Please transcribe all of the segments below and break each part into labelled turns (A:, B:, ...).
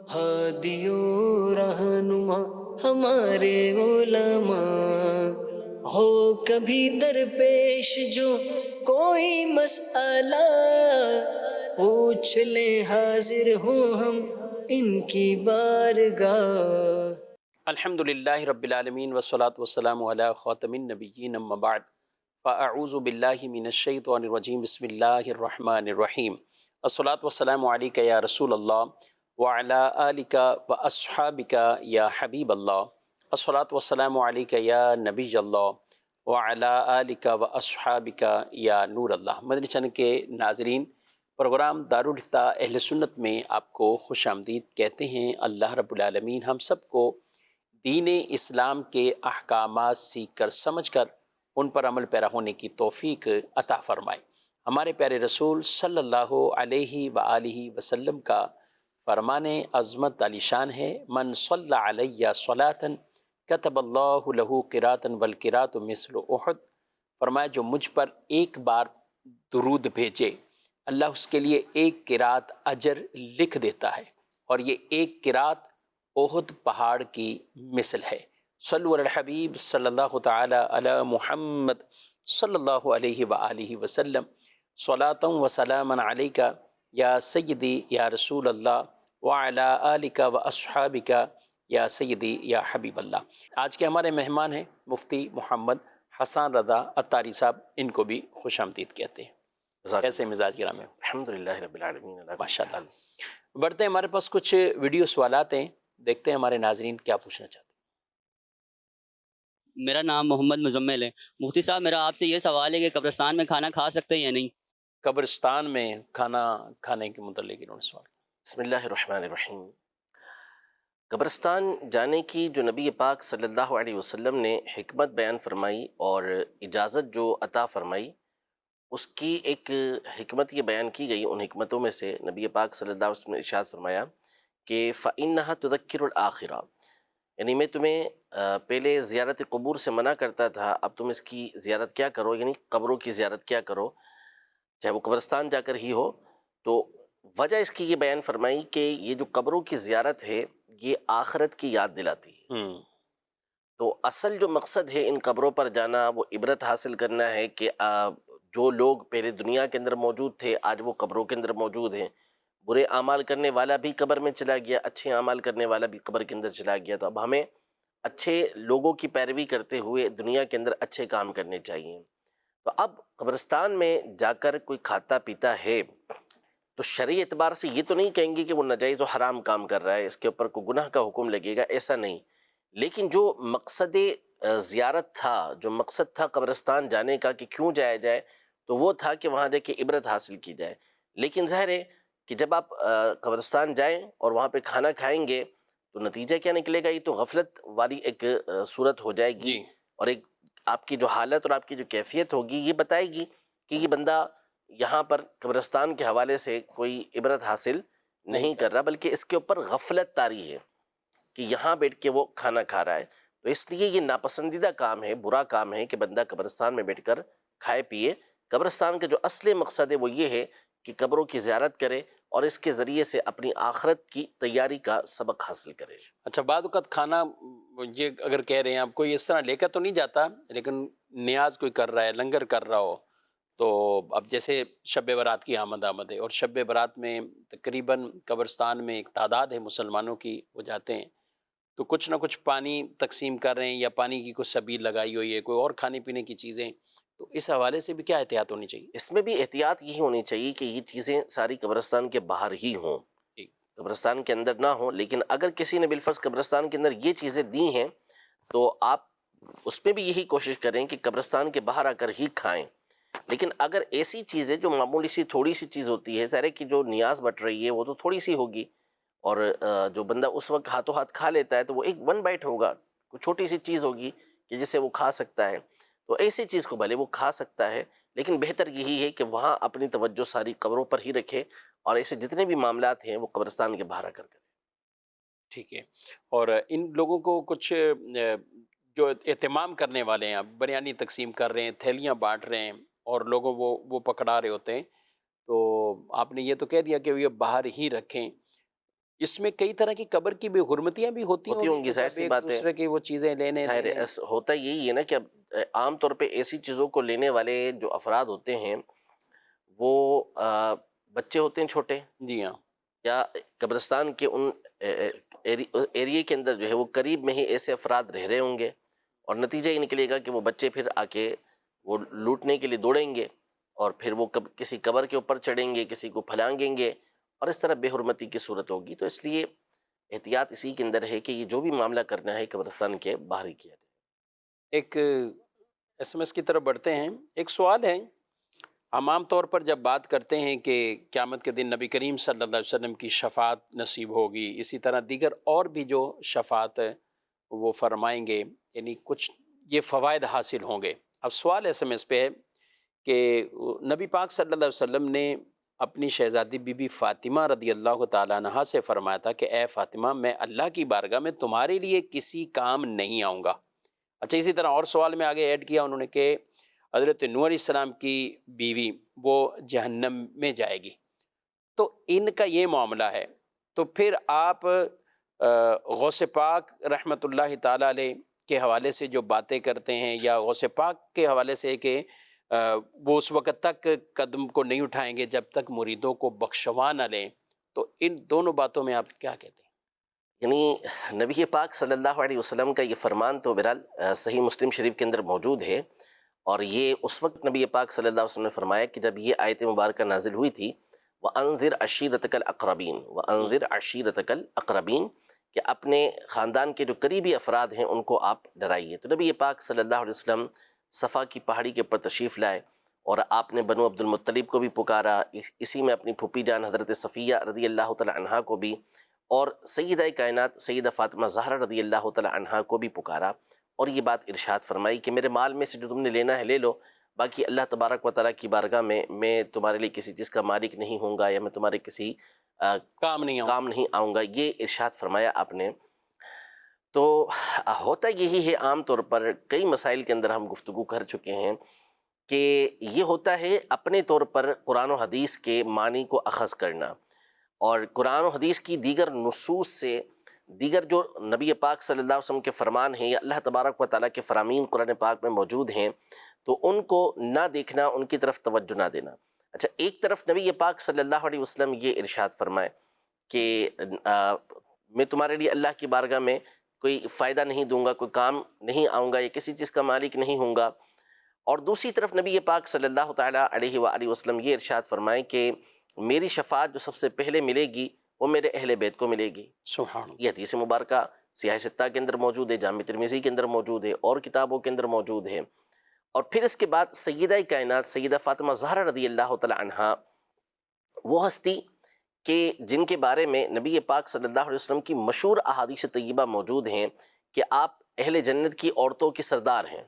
A: ہادیو رہنما ہمارے علماء، ہو کبھی درپیش جو کوئی مسئلہ، پوچھ لیں حاضر ہوں ہم ان کی بارگاہ۔ الحمد للہ رب العالمین والصلاة والسلام علی خاتم النبیین اما بعد، فاعوذ باللہ من الشیطان الرجیم، بسم اللہ الرحمن الرحیم، الصلاة والسلام علیک یا رسول اللہ وعلی آلک واصحابک یا حبیب اللہ، الصلاة والسلام علیک یا نبی اللہ وعلی آلک واصحابک یا نور اللہ۔ مدنی چینل کے ناظرین، پروگرام دارالافتاء اہل سنت میں آپ کو خوش آمدید کہتے ہیں۔ اللہ رب العالمین ہم سب کو دین اسلام کے احکامات سیکھ کر سمجھ کر ان پر عمل پیرا ہونے کی توفیق عطا فرمائے۔ ہمارے پیارے رسول صلی اللہ علیہ وآلہ وسلم کا فرمان عظمت علی شان ہے، من صلی علیہ صلاۃ کتب اللہ لہ قراۃ والقراۃ مثل احد۔ فرمایا جو مجھ پر ایک بار درود بھیجے، اللہ اس کے لیے ایک قرات اجر لکھ دیتا ہے، اور یہ ایک قرات احد پہاڑ کی مثل ہے۔ صلو علی الحبیب صلی اللہ تعالی علی محمد صلی اللہ علیہ وآلہ وسلم، صلاۃ و سلام علیک یا سیدی یا رسول اللہ وعلی آلک و اصحابک یا سیدی یا حبیب اللہ۔ آج کے ہمارے مہمان ہیں مفتی محمد حسان رضا عطاری صاحب، ان کو بھی خوش آمدید کہتے ہیں۔ کیسے مزاج گرامی؟
B: الحمد للہ رب العالمین۔
A: ماشاء اللہ۔ بڑھتے ہیں، ہمارے پاس کچھ ویڈیو سوالات ہیں، دیکھتے ہیں ہمارے ناظرین کیا پوچھنا چاہتے
C: میرا نام محمد مزمل ہے۔ مفتی صاحب، میرا آپ سے یہ سوال ہے کہ قبرستان میں کھانا کھا سکتے ہیں یا نہیں؟
A: ہیں۔ قبرستان میں کھانا کھانے کے متعلق انہوں نے سوال کیا۔
B: بسم اللہ الرحمن الرحیم۔ قبرستان جانے کی جو نبی پاک صلی اللہ علیہ وسلم نے حکمت بیان فرمائی اور اجازت جو عطا فرمائی، اس کی ایک حکمت یہ بیان کی گئی۔ ان حکمتوں میں سے نبی پاک صلی اللہ علیہ وسلم نے ارشاد فرمایا کہ فَإِنَّهَا تُذَكِّرُ الْآخِرَةَ، یعنی میں تمہیں پہلے زیارت قبور سے منع کرتا تھا، اب تم اس کی زیارت کیا کرو، یعنی قبروں کی زیارت کیا کرو، چاہے وہ قبرستان جا کر ہی ہو۔ تو وجہ اس کی یہ بیان فرمائی کہ یہ جو قبروں کی زیارت ہے یہ آخرت کی یاد دلاتی ہے۔ تو اصل جو مقصد ہے ان قبروں پر جانا، وہ عبرت حاصل کرنا ہے کہ جو لوگ پہلے دنیا کے اندر موجود تھے آج وہ قبروں کے اندر موجود ہیں۔ برے اعمال کرنے والا بھی قبر میں چلا گیا، اچھے اعمال کرنے والا بھی قبر کے اندر چلا گیا۔ تو اب ہمیں اچھے لوگوں کی پیروی کرتے ہوئے دنیا کے اندر اچھے کام کرنے چاہیے۔ تو اب قبرستان میں جا کر کوئی کھاتا پیتا ہے تو شرعی اعتبار سے یہ تو نہیں کہیں گے کہ وہ ناجائز و حرام کام کر رہا ہے، اس کے اوپر کوئی گناہ کا حکم لگے گا، ایسا نہیں۔ لیکن جو مقصد زیارت تھا، جو مقصد تھا قبرستان جانے کا کہ کیوں جایا جائے، تو وہ تھا کہ وہاں جا کے عبرت حاصل کی جائے۔ لیکن ظاہر ہے کہ جب آپ قبرستان جائیں اور وہاں پہ کھانا کھائیں گے تو نتیجہ کیا نکلے گا؟ یہ تو غفلت والی ایک صورت ہو جائے گی، اور ایک آپ کی جو حالت اور آپ کی جو کیفیت ہوگی یہ بتائے گی کہ یہ بندہ یہاں پر قبرستان کے حوالے سے کوئی عبرت حاصل نہیں کر رہا، بلکہ اس کے اوپر غفلت طاری ہے کہ یہاں بیٹھ کے وہ کھانا کھا رہا ہے۔ تو اس لیے یہ ناپسندیدہ کام ہے، برا کام ہے کہ بندہ قبرستان میں بیٹھ کر کھائے پیے۔ قبرستان کا جو اصل مقصد ہے وہ یہ ہے کہ قبروں کی زیارت کرے اور اس کے ذریعے سے اپنی آخرت کی تیاری کا سبق حاصل کرے۔
A: اچھا، بعد اوقات کھانا یہ اگر کہہ رہے ہیں آپ، کوئی اس طرح لے کر تو نہیں جاتا، لیکن نیاز کوئی کر رہا ہے، لنگر کر رہا ہو، تو اب جیسے شب برات کی آمد ہے، اور شب برات میں تقریباً قبرستان میں ایک تعداد ہے مسلمانوں کی، وہ جاتے ہیں تو کچھ نہ کچھ پانی تقسیم کر رہے ہیں، یا پانی کی کچھ سبیل لگائی ہوئی ہے، کوئی اور کھانے پینے کی چیزیں، تو اس حوالے سے بھی کیا احتیاط ہونی چاہیے؟
B: اس میں بھی احتیاط یہی ہونی چاہیے کہ یہ چیزیں ساری قبرستان کے باہر ہی ہوں، قبرستان کے اندر نہ ہوں۔ لیکن اگر کسی نے بالفرض قبرستان کے اندر یہ چیزیں دی ہیں تو آپ اس میں بھی یہی کوشش کریں کہ قبرستان کے باہر آ کر ہی کھائیں۔ لیکن اگر ایسی چیزیں جو معمولی سی تھوڑی سی چیز ہوتی ہے، ظاہر ہے کہ جو نیاز بٹ رہی ہے وہ تو تھوڑی سی ہوگی، اور جو بندہ اس وقت ہاتھوں ہاتھ کھا لیتا ہے تو وہ ایک ون بائٹ ہوگا، کوئی چھوٹی سی چیز ہوگی کہ جسے وہ کھا سکتا ہے، تو ایسی چیز کو بھلے وہ کھا سکتا ہے، لیکن بہتر یہی ہے کہ وہاں اپنی توجہ ساری قبروں پر ہی رکھے، اور ایسے جتنے بھی معاملات ہیں وہ قبرستان کے باہر آ کر کرے۔
A: ٹھیک ہے۔ اور ان لوگوں کو کچھ جو اہتمام کرنے والے ہیں، بریانی تقسیم کر رہے ہیں، تھیلیاں بانٹ رہے ہیں، اور لوگوں وہ پکڑا رہے ہوتے ہیں، تو آپ نے یہ تو کہہ دیا کہ یہ باہر ہی رکھیں،
D: اس میں کئی طرح کی قبر کی بے حرمتیاں بھی ہوتی
B: ہوں گی، ظاہر سی بات ہے،
D: ایک دوسرے کی وہ چیزیں لینے
B: ظاہر ہے ہوتا یہی ہے نا کہ اب عام طور پہ ایسی چیزوں کو لینے والے جو افراد ہوتے ہیں وہ بچے ہوتے ہیں چھوٹے،
D: جی ہاں،
B: یا قبرستان کے ان ایریے کے اندر جو ہے وہ قریب میں ہی ایسے افراد رہ رہے ہوں گے، اور نتیجہ یہ نکلے گا کہ وہ بچے پھر آ کے وہ لوٹنے کے لیے دوڑیں گے، اور پھر وہ کسی قبر کے اوپر چڑھیں گے، کسی کو پھلانگیں گے، اور اس طرح بے حرمتی کی صورت ہوگی۔ تو اس لیے احتیاط اسی کے اندر ہے کہ یہ جو بھی معاملہ کرنا ہے قبرستان کے باہر ہی کیا جائے۔
D: ایک ایس ایم ایس کی طرف بڑھتے ہیں۔ ایک سوال ہے، ہم عام طور پر جب بات کرتے ہیں کہ قیامت کے دن نبی کریم صلی اللہ علیہ وسلم کی شفاعت نصیب ہوگی، اسی طرح دیگر اور بھی جو شفاعت وہ فرمائیں گے، یعنی کچھ یہ فوائد حاصل ہوں گے۔ اب سوال ایس ایم ایس پہ ہے کہ نبی پاک صلی اللہ علیہ وسلم نے اپنی شہزادی بی بی فاطمہ رضی اللہ تعالیٰ عنہا سے فرمایا تھا کہ اے فاطمہ، میں اللہ کی بارگاہ میں تمہارے لیے کسی کام نہیں آؤں گا۔ اچھا، اسی طرح اور سوال میں آگے ایڈ کیا انہوں نے کہ حضرت نوح علیہ السلام کی بیوی وہ جہنم میں جائے گی، تو ان کا یہ معاملہ ہے، تو پھر آپ غوث پاک رحمۃ اللہ تعالیٰ علیہ کے حوالے سے جو باتیں کرتے ہیں، یا غوث پاک کے حوالے سے کہ وہ اس وقت تک قدم کو نہیں اٹھائیں گے جب تک مریدوں کو بخشوا نہ لیں، تو ان دونوں باتوں میں آپ کیا کہتے ہیں؟
B: یعنی نبی پاک صلی اللہ علیہ وسلم کا یہ فرمان تو بہرحال صحیح مسلم شریف کے اندر موجود ہے، اور یہ اس وقت نبی پاک صلی اللہ علیہ وسلم نے فرمایا کہ جب یہ آیت مبارکہ نازل ہوئی تھی، وَأَنذِرْ عَشِيرَتَكَ الْأَقْرَبِينَ، وَأَنذِرْ عَشِيرَتَكَ الْأَقْرَبِينَ، کہ اپنے خاندان کے جو قریبی افراد ہیں ان کو آپ ڈرائیے۔ تو نبی پاک صلی اللہ علیہ وسلم صفا کی پہاڑی کے اوپر تشریف لائے، اور آپ نے بنو عبد المطلب کو بھی پکارا، اسی میں اپنی پھوپھی جان حضرت صفیہ رضی اللہ تعالی عنہا کو بھی، اور سیدہ کائنات سیدہ فاطمہ زہرا رضی اللہ تعالی عنہا کو بھی پکارا، اور یہ بات ارشاد فرمائی کہ میرے مال میں سے جو تم نے لینا ہے لے لو، باقی اللہ تبارک و تعالیٰ کی بارگاہ میں تمہارے لیے کسی چیز کا مالک نہیں ہوں گا، یا میں تمہارے کسی
D: کام نہیں
B: آؤں گا، یہ ارشاد فرمایا آپ نے۔ تو ہوتا یہی ہے، عام طور پر کئی مسائل کے اندر ہم گفتگو کر چکے ہیں کہ یہ ہوتا ہے اپنے طور پر قرآن و حدیث کے معنی کو اخذ کرنا، اور قرآن و حدیث کی دیگر نصوص سے دیگر جو نبی پاک صلی اللہ علیہ وسلم کے فرمان ہیں یا اللہ تبارک و تعالیٰ کے فرامین قرآن پاک میں موجود ہیں، تو ان کو نہ دیکھنا، ان کی طرف توجہ نہ دینا۔ اچھا، ایک طرف نبی پاک صلی اللہ علیہ وسلم یہ ارشاد فرمائے کہ میں تمہارے لیے اللہ کی بارگاہ میں کوئی فائدہ نہیں دوں گا، کوئی کام نہیں آؤں گا، یا کسی چیز کا مالک نہیں ہوں گا، اور دوسری طرف نبی پاک صلی اللہ تعالیٰ علیہ وآلہ وسلم یہ ارشاد فرمائے کہ میری شفاعت جو سب سے پہلے ملے گی وہ میرے اہل بیت کو ملے گی۔
D: سبحان اللہ۔
B: یہ حدیث مبارکہ سیاہ ستہ کے اندر موجود ہے، جامع ترمذی کے اندر موجود ہے، اور کتابوں کے اندر موجود ہے۔ اور پھر اس کے بعد سیدہ کائنات سیدہ فاطمہ زہرا رضی اللہ تعالی عنہا، وہ ہستی کہ جن کے بارے میں نبی پاک صلی اللہ علیہ وسلم کی مشہور احادیث طیبہ موجود ہیں کہ آپ اہل جنت کی عورتوں کی سردار ہیں۔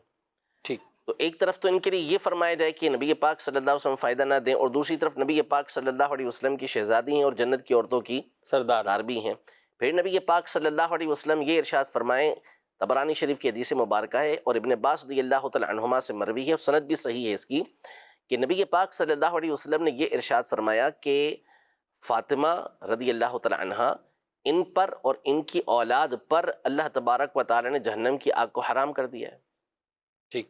D: ٹھیک،
B: تو ایک طرف تو ان کے لیے یہ فرمایا جائے کہ نبی پاک صلی اللہ علیہ وسلم فائدہ نہ دیں، اور دوسری طرف نبی پاک صلی اللہ علیہ وسلم کی شہزادی ہیں اور جنت کی عورتوں کی سردار بھی ہیں۔ پھر نبی پاک صلی اللہ علیہ وسلم یہ ارشاد فرمائیں، طبرانی شریف کی حدیث مبارکہ ہے، اور ابن عباس رضی اللہ تعالی عنہما سے مروی ہے، اور سند بھی صحیح ہے اس کی، کہ نبی پاک صلی اللہ علیہ وسلم نے یہ ارشاد فرمایا کہ فاطمہ رضی اللہ تعالی عنہا، ان پر اور ان کی اولاد پر اللہ تبارک و تعالی نے جہنم کی آگ کو حرام کر دیا ہے۔
D: ٹھیک،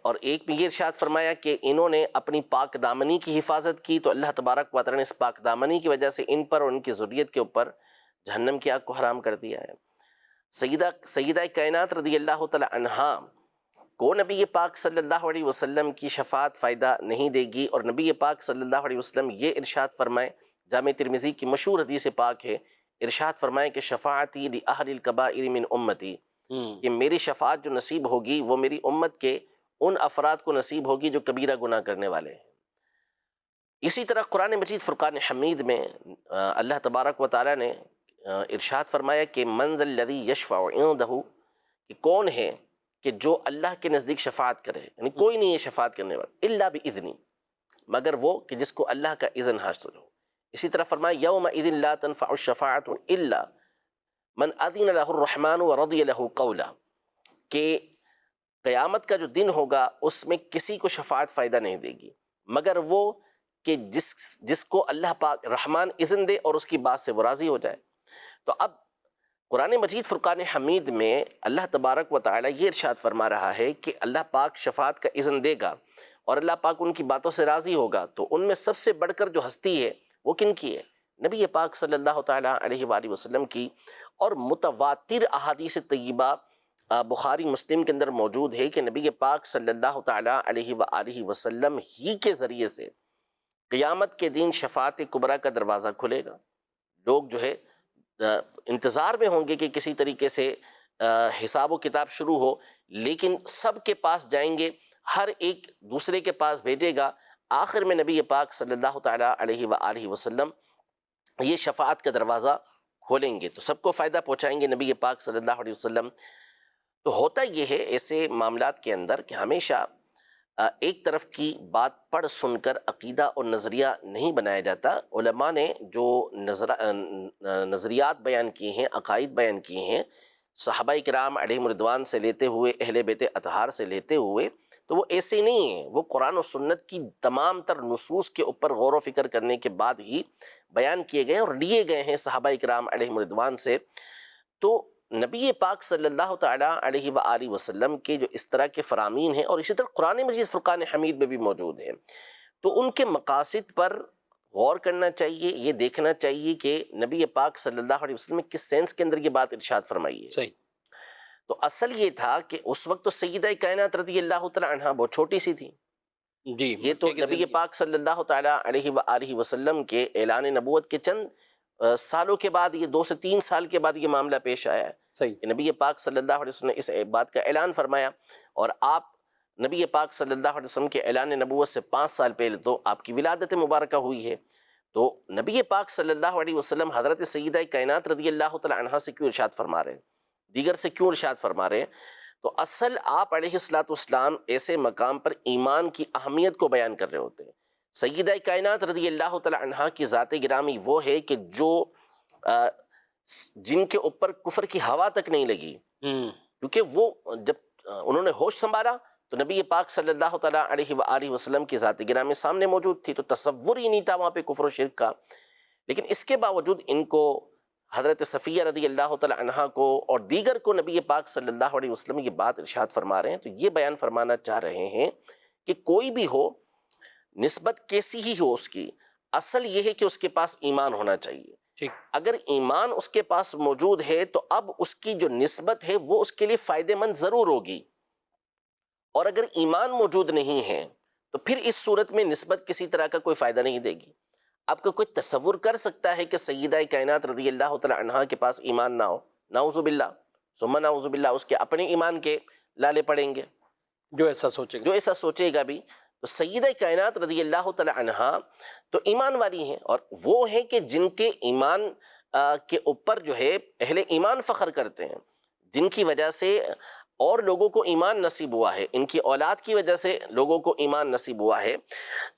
B: اور ایک میں یہ ارشاد فرمایا کہ انہوں نے اپنی پاک دامنی کی حفاظت کی، تو اللہ تبارک و تعالی نے اس پاک دامنی کی وجہ سے ان پر اور ان کی ذریت کے اوپر جہنم کی آگ کو حرام کر دیا ہے۔ سیدہ کائنات رضی اللہ تعالی عنہا کو نبی پاک صلی اللہ علیہ وسلم کی شفاعت فائدہ نہیں دے گی، اور نبی پاک صلی اللہ علیہ وسلم یہ ارشاد فرمائے، جامع ترمذی کی مشہور حدیث پاک ہے، ارشاد فرمائے کہ شفاعتی لأہل الکبائر من امتی، کہ میری شفاعت جو نصیب ہوگی وہ میری امت کے ان افراد کو نصیب ہوگی جو کبیرہ گناہ کرنے والے ہیں۔ اسی طرح قرآن مجید فرقان حمید میں اللہ تبارک و تعالی نے ارشاد فرمایا کہ من ذا الذی یشفع عندہ، کہ کون ہے کہ جو اللہ کے نزدیک شفاعت کرے، یعنی کوئی نہیں ہے شفاعت کرنے والا، الا باذنی، مگر وہ کہ جس کو اللہ کا اذن حاصل ہو۔ اسی طرح فرمایا یومئذ لا تنفع الشفاعۃ الا من اذن له الرحمن ورضی له قولا، کہ قیامت کا جو دن ہوگا اس میں کسی کو شفاعت فائدہ نہیں دے گی مگر وہ کہ جس کو اللہ پاک رحمان اذن دے اور اس کی بات سے وہ راضی ہو جائے۔ تو اب قرآن مجید فرقان حمید میں اللہ تبارک و تعالی یہ ارشاد فرما رہا ہے کہ اللہ پاک شفاعت کا اذن دے گا اور اللہ پاک ان کی باتوں سے راضی ہوگا، تو ان میں سب سے بڑھ کر جو ہستی ہے وہ کن کی ہے؟ نبی پاک صلی اللہ تعالیٰ علیہ وآلہ وسلم کی، اور متواتر احادیث طیبہ بخاری مسلم کے اندر موجود ہے کہ نبی پاک صلی اللہ تعالیٰ علیہ وآلہ وسلم ہی کے ذریعے سے قیامت کے دن شفاعت کبریٰ کا دروازہ کھلے گا۔ لوگ جو ہے انتظار میں ہوں گے کہ کسی طریقے سے حساب و کتاب شروع ہو، لیکن سب کے پاس جائیں گے، ہر ایک دوسرے کے پاس بھیجے گا، آخر میں نبی پاک صلی اللہ تعالیٰ علیہ وآلہ وسلم یہ شفاعت کا دروازہ کھولیں گے، تو سب کو فائدہ پہنچائیں گے نبی پاک صلی اللہ علیہ وسلم۔ تو ہوتا یہ ہے ایسے معاملات کے اندر کہ ہمیشہ ایک طرف کی بات پڑھ سن کر عقیدہ اور نظریہ نہیں بنایا جاتا۔ علماء نے جو نظریات بیان کیے ہیں، عقائد بیان کیے ہیں، صحابہ کرام علیہم رضوان سے لیتے ہوئے، اہل بیت اطہار سے لیتے ہوئے، تو وہ ایسے نہیں ہیں، وہ قرآن و سنت کی تمام تر نصوص کے اوپر غور و فکر کرنے کے بعد ہی بیان کیے گئے اور لیے گئے ہیں صحابہ کرام علیہم رضوان سے۔ تو نبی پاک صلی اللہ تعالیٰ علیہ وآلہ وسلم کے جو اس طرح کے فرامین ہیں، اور اسی طرح قرآن مجید فرقان حمید میں بھی موجود ہیں، تو ان کے مقاصد پر غور کرنا چاہیے، یہ دیکھنا چاہیے کہ نبی پاک صلی اللہ علیہ وسلم کس سینس کے اندر یہ بات ارشاد فرمائی ہے۔
D: صحیح۔
B: تو اصل یہ تھا کہ اس وقت تو سیدہ کائنات رضی اللہ تعالیٰ عنہا بہت چھوٹی سی تھی،
D: جی،
B: یہ تو نبی پاک صلی اللہ تعالیٰ علیہ وآلہ وسلم کے اعلان نبوت کے چند سالوں کے بعد، یہ 2 سے 3 سال کے بعد یہ معاملہ پیش آیا ہے
D: صحیح۔
B: کہ نبی پاک صلی اللہ علیہ وسلم نے اس بات کا اعلان فرمایا، اور آپ نبی پاک صلی اللہ علیہ وسلم کے اعلان نبوت سے 5 سال پہلے تو آپ کی ولادت مبارکہ ہوئی ہے۔ تو نبی پاک صلی اللہ علیہ وسلم حضرت سیدہ کائنات رضی اللہ تعالیٰ عنہا سے کیوں ارشاد فرما رہے ہیں، دیگر سے کیوں ارشاد فرما رہے ہیں؟ تو اصل آپ علیہ الصلوۃ والسلام ایسے مقام پر ایمان کی اہمیت کو بیان کر رہے ہوتے ہیں۔ سیدہ کائنات رضی اللہ تعالیٰ عنہا کی ذات گرامی وہ ہے کہ جو جن کے اوپر کفر کی ہوا تک نہیں لگی، کیونکہ وہ جب انہوں نے ہوش سنبھالا تو نبی پاک صلی اللہ تعالیٰ علیہ وآلہ وسلم کی ذات گرامی سامنے موجود تھی، تو تصور ہی نہیں تھا وہاں پہ کفر و شرک کا۔ لیکن اس کے باوجود ان کو، حضرت صفیہ رضی اللہ تعالیٰ عنہا کو اور دیگر کو نبی پاک صلی اللہ علیہ وسلم یہ بات ارشاد فرما رہے ہیں، تو یہ بیان فرمانا چاہ رہے ہیں کہ کوئی بھی ہو، نسبت کیسی ہی ہو اس کی، اصل یہ ہے کہ اس کے پاس ایمان ہونا چاہیے۔
D: ٹھیک۔
B: اگر ایمان اس کے پاس موجود ہے تو اب اس کی جو نسبت ہے وہ اس کے لیے فائدہ مند ضرور ہوگی، اور اگر ایمان موجود نہیں ہے تو پھر اس صورت میں نسبت کسی طرح کا کوئی فائدہ نہیں دے گی۔ آپ کو کوئی تصور کر سکتا ہے کہ سیدہ کائنات رضی اللہ تعالیٰ عنہا کے پاس ایمان نہ ہو؟ نعوذ باللہ ثم نعوذ باللہ، اس کے اپنے ایمان کے لالے پڑیں گے،
D: جو ایسا سوچے گا،
B: جو ایسا سوچے گا بھی۔ تو سیدہ کائنات رضی اللہ تعالیٰ عنہا تو ایمان والی ہیں، اور وہ ہیں کہ جن کے ایمان کے اوپر جو ہے اہل ایمان فخر کرتے ہیں، جن کی وجہ سے اور لوگوں کو ایمان نصیب ہوا ہے، ان کی اولاد کی وجہ سے لوگوں کو ایمان نصیب ہوا ہے۔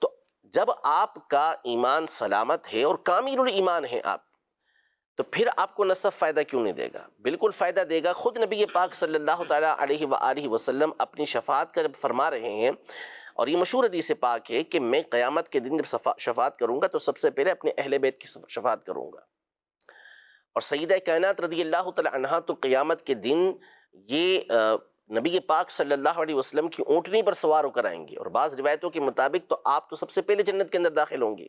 B: تو جب آپ کا ایمان سلامت ہے اور کامل الایمان ہے آپ، تو پھر آپ کو نسب فائدہ کیوں نہیں دے گا؟ بالکل فائدہ دے گا۔ خود نبی پاک صلی اللہ تعالیٰ علیہ وآلہ وسلم اپنی شفاعت کا جب فرما رہے ہیں، اور یہ مشہور حدیث پاک ہے کہ میں قیامت کے دن جب شفاعت کروں گا تو سب سے پہلے اپنے اہل بیت کی شفاعت کروں گا، اور سیدہ کائنات رضی اللہ تعالیٰ عنہا تو قیامت کے دن یہ نبی پاک صلی اللہ علیہ وسلم کی اونٹنی پر سوار ہو کر آئیں گے، اور بعض روایتوں کے مطابق تو آپ تو سب سے پہلے جنت کے اندر داخل ہوں گے،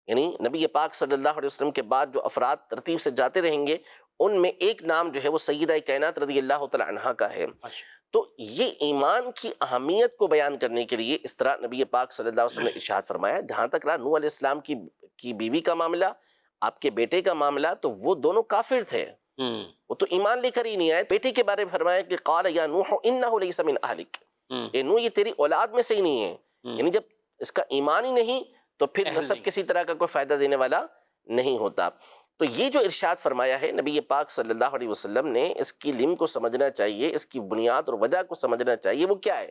B: یعنی نبی پاک صلی اللہ علیہ وسلم کے بعد جو افراد ترتیب سے جاتے رہیں گے ان میں ایک نام جو ہے وہ سیدہ کائنات رضی اللہ تعالیٰ عنہا کا ہے۔ تو یہ ایمان کی اہمیت کو بیان کرنے کے لیے اس طرح نبی پاک صلی اللہ علیہ وسلم نے ارشاد فرمایا۔ جہاں تک رہا نوح علیہ السلام کی بیوی کا معاملہ، آپ کے بیٹے کا معاملہ، تو وہ دونوں کافر تھے، وہ تو ایمان لے کر ہی نہیں آئے۔ بیٹے کے بارے میں فرمایا کہ قال یا نوح انہ لیس من اہلک، اے نوح یہ تیری اولاد میں سے ہی نہیں ہے، یعنی جب اس کا ایمان ہی نہیں تو پھر نسب کسی طرح کا کوئی فائدہ دینے والا نہیں ہوتا۔ تو یہ جو ارشاد فرمایا ہے نبی پاک صلی اللہ علیہ وسلم نے، اس کی لم کو سمجھنا چاہیے، اس کی بنیاد اور وجہ کو سمجھنا چاہیے۔ وہ کیا ہے؟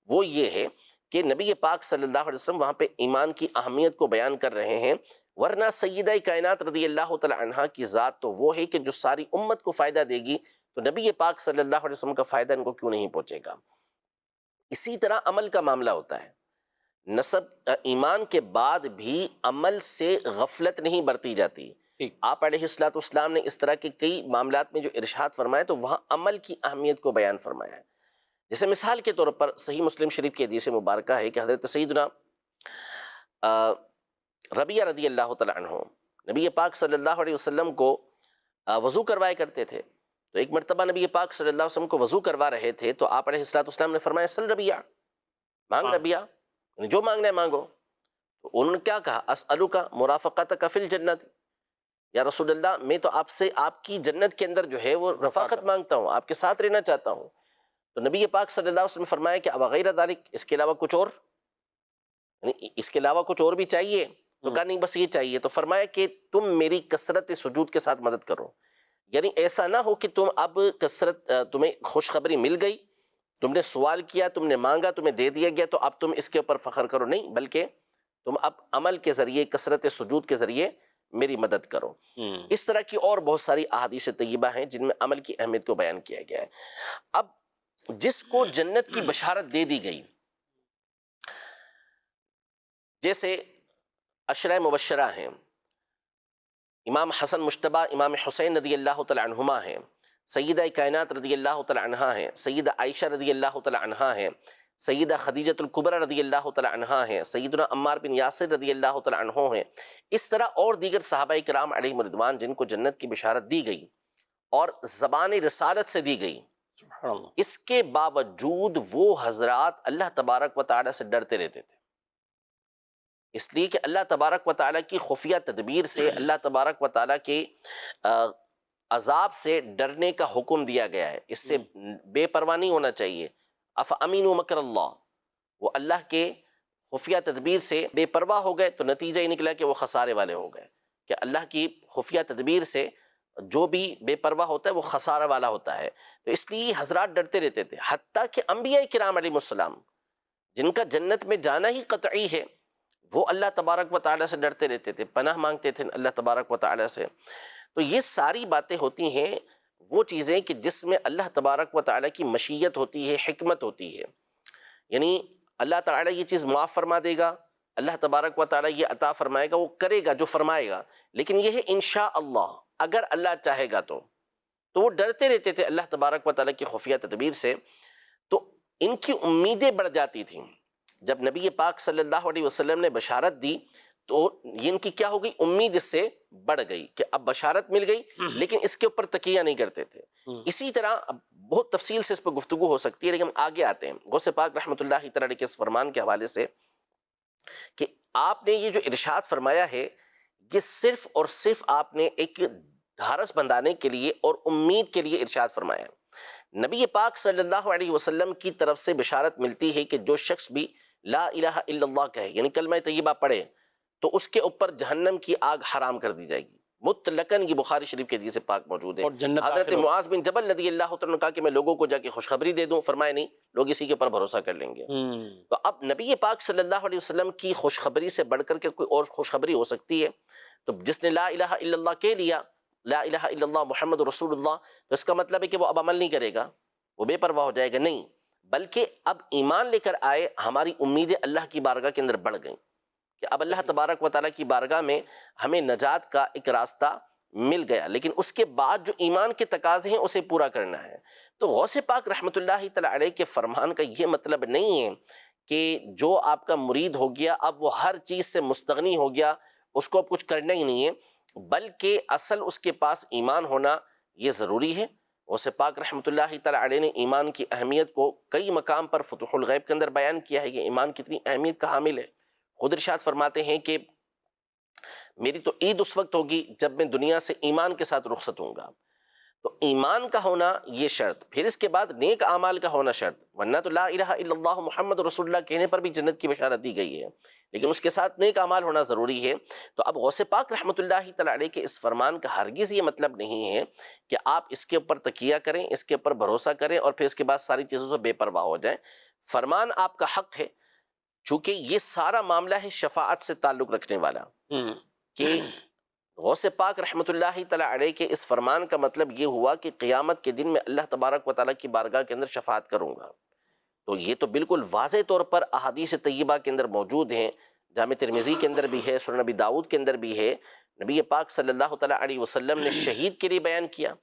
B: وہ یہ ہے کہ نبی پاک صلی اللہ علیہ وسلم وہاں پہ ایمان کی اہمیت کو بیان کر رہے ہیں، ورنہ سیدہ کائنات رضی اللہ تعالی عنہا کی ذات تو وہ ہے کہ جو ساری امت کو فائدہ دے گی، تو نبی پاک صلی اللہ علیہ وسلم کا فائدہ ان کو کیوں نہیں پہنچے گا؟ اسی طرح عمل کا معاملہ ہوتا ہے۔ نسب ایمان کے بعد بھی عمل سے غفلت نہیں برتی جاتی.
D: ٹھیک.
B: آپ علیہ الصلوۃ والسلام نے اس طرح کے کئی معاملات میں جو ارشاد فرمایا تو وہاں عمل کی اہمیت کو بیان فرمایا ہے. جیسے مثال کے طور پر صحیح مسلم شریف کی حدیث مبارکہ ہے کہ حضرت سیدنا ربیعہ رضی اللہ تعالیٰ عنہ نبی پاک صلی اللہ علیہ وسلم کو وضو کروایا کرتے تھے. تو ایک مرتبہ نبی پاک صلی اللہ علیہ وسلم کو وضو کروا رہے تھے تو آپ علیہ الصلوۃ والسلام نے فرمایا سل ربیعہ، مانگ ربیعہ، یعنی جو مانگنا ہے مانگو. تو انہوں نے کیا کہا؟ اسألک مرافقتک فی الجنت، یا رسول اللہ میں تو آپ سے آپ کی جنت کے اندر جو ہے وہ رفاقت مانگتا ہوں، آپ کے ساتھ رہنا چاہتا ہوں. تو نبی پاک صلی اللہ علیہ وسلم نے فرمایا کہ اب غیر ذالک، اس کے علاوہ کچھ اور، یعنی اس کے علاوہ کچھ اور بھی چاہیے؟ تو کہا نہیں بس یہ چاہیے. تو فرمایا کہ تم میری کثرت سجود کے ساتھ مدد کرو، یعنی ایسا نہ ہو کہ تم اب تمہیں خوشخبری مل گئی، تم نے سوال کیا، تم نے مانگا، تمہیں دے دیا گیا تو اب تم اس کے اوپر فخر کرو، نہیں، بلکہ تم اب عمل کے ذریعے، کثرت سجود کے ذریعے میری مدد کرو. اس طرح کی اور بہت ساری احادیث طیبہ ہیں جن میں عمل کی اہمیت کو بیان کیا گیا ہے. اب جس کو جنت کی بشارت دے دی گئی، جیسے عشرہ مبشرہ ہیں، امام حسن مجتبیٰ امام حسین رضی اللہ تعالی عنہما ہیں، سیدہ کائنات رضی اللہ تعالی عنہا ہیں، سیدہ عائشہ رضی اللہ تعالی عنہا ہیں، سیدہ خدیجۃ الکبریٰ رضی اللہ تعالی عنہا ہیں، سیدنا عمار بن یاسر رضی اللہ تعالی عنہ ہیں. اس طرح اور دیگر صحابہ کرام علیہم رضوان جن کو جنت کی بشارت دی گئی اور زبان رسالت سے دی گئی،
D: سبحان اللہ.
B: اس کے باوجود وہ حضرات اللہ تبارک و تعالیٰ سے ڈرتے رہتے تھے، اس لیے کہ اللہ تبارک و تعالیٰ کی خفیہ تدبیر سے، اللہ تبارک و تعالیٰ کے عذاب سے ڈرنے کا حکم دیا گیا ہے. اس سے بے پرواہ نہیں ہونا چاہیے. افامنوا مکر اللہ، وہ اللہ کے خفیہ تدبیر سے بے پرواہ ہو گئے تو نتیجہ یہ نکلا کہ وہ خسارے والے ہو گئے، کہ اللہ کی خفیہ تدبیر سے جو بھی بے پرواہ ہوتا ہے وہ خسارہ والا ہوتا ہے. تو اس لیے حضرات ڈرتے رہتے تھے، حتیٰ کہ انبیاء کرام علیہ السلام جن کا جنت میں جانا ہی قطعی ہے، وہ اللہ تبارک و تعالیٰ سے ڈرتے رہتے تھے، پناہ مانگتے تھے اللہ تبارک و تعالیٰ سے. تو یہ ساری باتیں ہوتی ہیں وہ چیزیں کہ جس میں اللہ تبارک و تعالیٰ کی مشیت ہوتی ہے، حکمت ہوتی ہے. یعنی اللہ تعالیٰ یہ چیز معاف فرما دے گا، اللہ تبارک و تعالیٰ یہ عطا فرمائے گا، وہ کرے گا جو فرمائے گا، لیکن یہ ہے انشاءاللہ، اگر اللہ چاہے گا تو وہ ڈرتے رہتے تھے اللہ تبارک و تعالیٰ کی خفیہ تدبیر سے. تو ان کی امیدیں بڑھ جاتی تھیں. جب نبی پاک صلی اللہ علیہ وسلم نے بشارت دی تو ان کی کیا ہو گئی؟ امید اس سے بڑھ گئی کہ اب بشارت مل گئی، لیکن اس کے اوپر تکیہ نہیں کرتے تھے. اسی طرح بہت تفصیل سے اس پر گفتگو ہو سکتی ہے، لیکن ہم آگے آتے ہیں غوث پاک رحمۃ اللہ تعالی کے اس فرمان کے حوالے سے کہ آپ نے یہ جو ارشاد فرمایا ہے یہ صرف اور صرف آپ نے ایک ڈھارس بندھانے کے لیے اور امید کے لیے ارشاد فرمایا ہے. نبی پاک صلی اللہ علیہ وسلم کی طرف سے بشارت ملتی ہے کہ جو شخص بھی لا الہ الا اللہ کہے، یعنی کلمہ طیبہ پڑھے، تو اس کے اوپر جہنم کی آگ حرام کر دی جائے گی مطلقاً. یہ بخاری شریف کے حدیث پاک موجود ہے.
D: اور جنت
B: حضرت معاذ بن جبل رضی اللہ عنہ نے کہا کہ میں لوگوں کو جا کے خوشخبری دے دوں، فرمایا نہیں، لوگ اسی کے اوپر بھروسہ کر لیں گے. تو اب نبی پاک صلی اللہ علیہ وسلم کی خوشخبری سے بڑھ کر کے کوئی اور خوشخبری ہو سکتی ہے؟ تو جس نے لا الہ الا اللہ کہہ لیا، لا الہ الا اللہ محمد رسول اللہ، تو اس کا مطلب ہے کہ وہ اب عمل نہیں کرے گا، وہ بے پرواہ ہو جائے گا؟ نہیں، بلکہ اب ایمان لے کر آئے، ہماری امیدیں اللہ کی بارگاہ کے اندر بڑھ گئیں کہ اب اللہ تبارک و تعالیٰ کی بارگاہ میں ہمیں نجات کا ایک راستہ مل گیا، لیکن اس کے بعد جو ایمان کے تقاضے ہیں اسے پورا کرنا ہے. تو غوث پاک رحمۃ اللہ تعالی علیہ کے فرمان کا یہ مطلب نہیں ہے کہ جو آپ کا مرید ہو گیا اب وہ ہر چیز سے مستغنی ہو گیا، اس کو اب کچھ کرنا ہی نہیں ہے، بلکہ اصل اس کے پاس ایمان ہونا یہ ضروری ہے. غوث پاک رحمۃ اللہ تعالی علیہ نے ایمان کی اہمیت کو کئی مقام پر فتوح الغیب کے اندر بیان کیا ہے کہ ایمان کتنی اہمیت کا حامل ہے. خود ارشاد فرماتے ہیں کہ میری تو عید اس وقت ہوگی جب میں دنیا سے ایمان کے ساتھ رخصت ہوں گا. تو ایمان کا ہونا یہ شرط، پھر اس کے بعد نیک اعمال کا ہونا شرط، ورنہ تو لا الہ الا اللہ محمد رسول اللہ کہنے پر بھی جنت کی بشارت دی گئی ہے، لیکن اس کے ساتھ نیک اعمال ہونا ضروری ہے. تو اب غوث پاک رحمۃ اللہ تعالی علیہ کے اس فرمان کا ہرگز یہ مطلب نہیں ہے کہ آپ اس کے اوپر تکیہ کریں، اس کے اوپر بھروسہ کریں اور پھر اس کے بعد ساری چیزوں سے بے پرواہ ہو جائیں. فرمان آپ کا حق ہے، چونکہ یہ سارا معاملہ ہے شفاعت سے تعلق رکھنے والا، کہ غوث پاک رحمۃ اللہ تعالی علیہ کے اس فرمان کا مطلب یہ ہوا کہ قیامت کے دن میں اللہ تبارک و تعالیٰ کی بارگاہ کے اندر شفاعت کروں گا. تو یہ تو بالکل واضح طور پر احادیث طیبہ کے اندر موجود ہیں، جامع ترمذی کے اندر بھی ہے، سنن نبی داؤد کے اندر بھی ہے۔ نبی پاک صلی اللہ تعالیٰ علیہ وسلم نے شہید کے لیے بیان کیا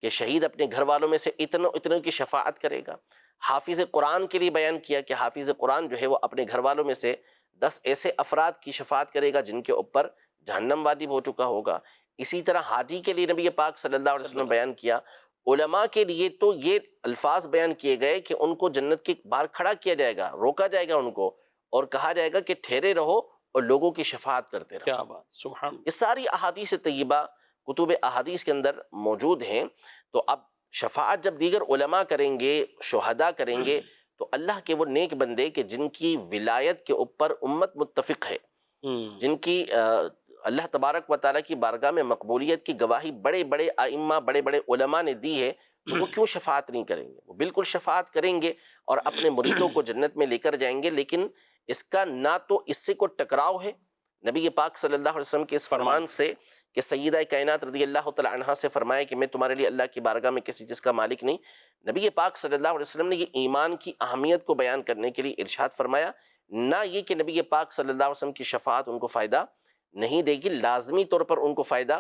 B: کہ شہید اپنے گھر والوں میں سے اتنوں کی شفاعت کرے گا۔ حافظ قرآن کے لیے بیان کیا کہ حافظ قرآن جو ہے وہ اپنے گھر والوں میں سے 10 ایسے افراد کی شفاعت کرے گا جن کے اوپر جہنم واجب ہو چکا ہوگا۔ اسی طرح حاجی کے لیے نبی پاک صلی اللہ علیہ وسلم بیان کیا۔ علماء کے لیے تو یہ الفاظ بیان کیے گئے کہ ان کو جنت کے باہر کھڑا کیا جائے گا، روکا جائے گا ان کو، اور کہا جائے گا کہ ٹھہرے رہو اور لوگوں کی شفاعت کرتے رہو۔
D: کیا بات، سبحان۔
B: یہ ساری احادیث طیبہ کتب احادیث کے اندر موجود ہیں۔ تو اب شفاعت جب دیگر علماء کریں گے، شہداء کریں گے، تو اللہ کے وہ نیک بندے کہ جن کی ولایت کے اوپر امت متفق ہے، جن کی اللہ تبارک و تعالیٰ کی بارگاہ میں مقبولیت کی گواہی بڑے بڑے ائمہ، بڑے بڑے علماء نے دی ہے، تو وہ کیوں شفاعت نہیں کریں گے؟ وہ بالکل شفاعت کریں گے اور اپنے مریدوں کو جنت میں لے کر جائیں گے۔ لیکن اس کا نہ تو اس سے کوئی ٹکراؤ ہے نبی پاک صلی اللہ علیہ وسلم کے اس فرمان سے کہ سیدہ کائنات رضی اللہ تعالی عنہا سے فرمایا کہ میں تمہارے لیے اللہ کی بارگاہ میں کسی چیز کا مالک نہیں۔ نبی پاک صلی اللہ علیہ وسلم نے یہ ایمان کی اہمیت کو بیان کرنے کے لیے ارشاد فرمایا، نہ یہ کہ نبی پاک صلی اللہ علیہ وسلم کی شفاعت ان کو فائدہ نہیں دے گی، لازمی طور پر ان کو فائدہ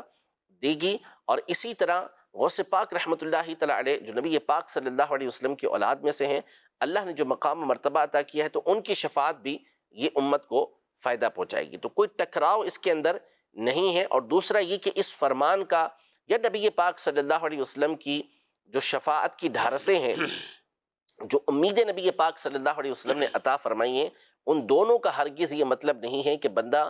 B: دے گی۔ اور اسی طرح غوث پاک رحمۃ اللہ تعالی علیہ جو نبی پاک صلی اللہ علیہ وسلم کی اولاد میں سے ہیں، اللہ نے جو مقام و مرتبہ عطا کیا ہے، تو ان کی شفاعت بھی یہ امت کو فائدہ پہنچائے گی۔ تو کوئی ٹکراؤ اس کے اندر نہیں ہے۔ اور دوسرا یہ کہ اس فرمان کا یا نبی پاک صلی اللہ علیہ وسلم کی جو شفاعت کی ڈھارسیں ہیں، جو امیدیں نبی پاک صلی اللہ علیہ وسلم نے عطا فرمائی ہیں، ان دونوں کا ہرگز یہ مطلب نہیں ہے کہ بندہ